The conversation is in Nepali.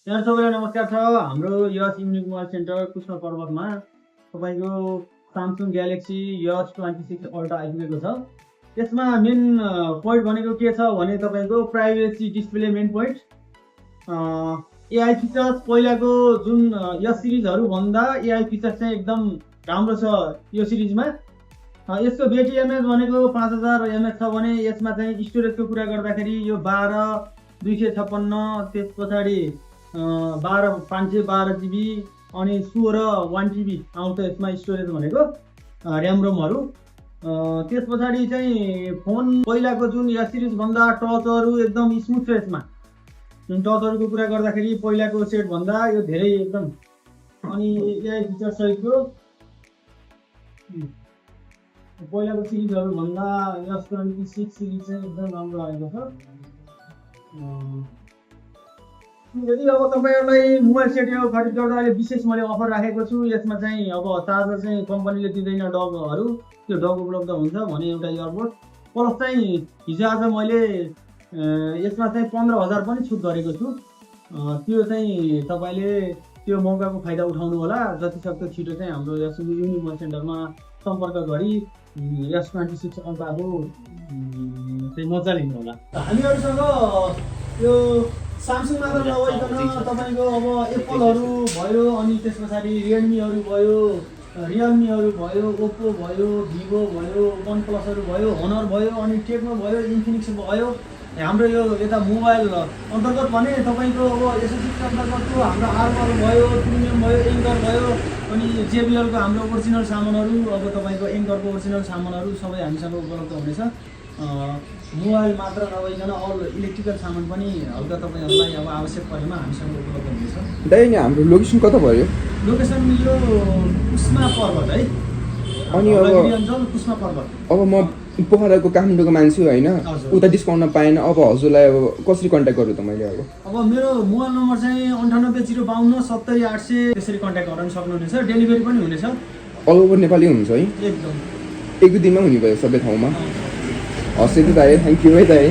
यहाँ सबैलाई नमस्कार छ। हाम्रो यस युनिक मोबाइल सेन्टर कृष्ण पर्वतमा तपाईँको सामसुङ ग्यालेक्सी यस 26 अल्ट्रा आइपुगेको छ। यसमा मेन पोइन्ट भनेको के छ भने तपाईँको privacy display main point, AI features पहिलाको जुन यस सिरिजहरू भन्दा एआई फिचर्स चाहिँ एकदम राम्रो छ यो सिरिजमा। यसको ब्याट्री एमएच भनेको 5000 एमएच छ भने यसमा चाहिँ स्टोरेजको कुरा गर्दाखेरि यो 12 256, त्यस पछाडि 512 जिबी अनि 16 1 जिबी आउँछ यसमा स्टोरेज भनेको ऱ्याम रोमहरू। त्यस पछाडि चाहिँ फोन पहिलाको जुन यस सिरिज भन्दा टचहरू एकदम स्मुथ छ यसमा। जुन टचहरूको कुरा गर्दाखेरि पहिलाको सेट भन्दा यो धेरै एकदम अनि एआई फिचर सहितको पहिलाको सिरिजहरू भन्दा यस 26 सिरिज चाहिँ एकदम राम्रो लागेको छ। यदि अब तपाईँहरूलाई मोबाइल सेट यो खरिद गर्दा अहिले विशेष मैले अफर राखेको छु। यसमा चाहिँ अब चार्जर चाहिँ कम्पनीले दिँदैन डगहरू, त्यो डग उपलब्ध हुन्छ भने एउटा इयरबड प्लस चाहिँ हिजो आज मैले यसमा चाहिँ 15000 पनि छुट गरेको छु। त्यो चाहिँ तपाईँले त्यो मौकाको फाइदा उठाउनु होला। जति सक्दो छिटो चाहिँ हाम्रो यस युनिक मोबाइल सेन्टरमा सम्पर्क गरी यस 26 अल्ट्राको चाहिँ मजा लिनु होला। हामीहरूसँग यो सामसुङ मात्र नभइकन तपाईँको अब एप्पलहरू भयो, अनि त्यस पछाडि रेडमीहरू भयो, रियलमीहरू भयो, ओप्पो भयो, भिभो भयो, वन प्लसहरू भयो, होनर भयो, अनि टेक्नो भयो, इन्फिनिक्स भयो। हाम्रो यो यता मोबाइल अन्तर्गत भने तपाईँको अब एसएससी अन्तर्गतको हाम्रो आर्मर भयो, प्रिमियम भयो, एङ्कर भयो, अनि जेबिएलको हाम्रो ओरिजिनल सामानहरू, अब तपाईँको एङ्करको ओरिजिनल सामानहरू सबै हामीसँग उपलब्ध हुनेछ। मोबाइल मात्र नभइकन अल इलेक्ट्रिकल सामान पनि हल्का तपाईँहरूलाई अब आवश्यक परेमा हामीसँग उपलब्ध हुनेछ। दाइ नि हाम्रो लोकेसन कता भयो? लोकेसन यो कुस्मा पर्वत है, अनि अब कुस्मा पर्वत। अब म पोखराको काठमाडौँको मान्छे हो होइन, उता डिस्काउन्ट पाएन, अब हजुरलाई अब कसरी कन्ट्याक्ट गरौँ त मैले? अब मेरो मोबाइल नम्बर चाहिँ 98 052 70 800, त्यसरी कन्ट्याक्ट गर्न सक्नुहुनेछ। डेलिभरी पनि हुनेछ, अल ओभर नेपाली हुन्छ है? एकदम एक दुई दिनमा हुने भयो सबै ठाउँमा। हस् त दाइ, थ्याङ्क यू है दाइ।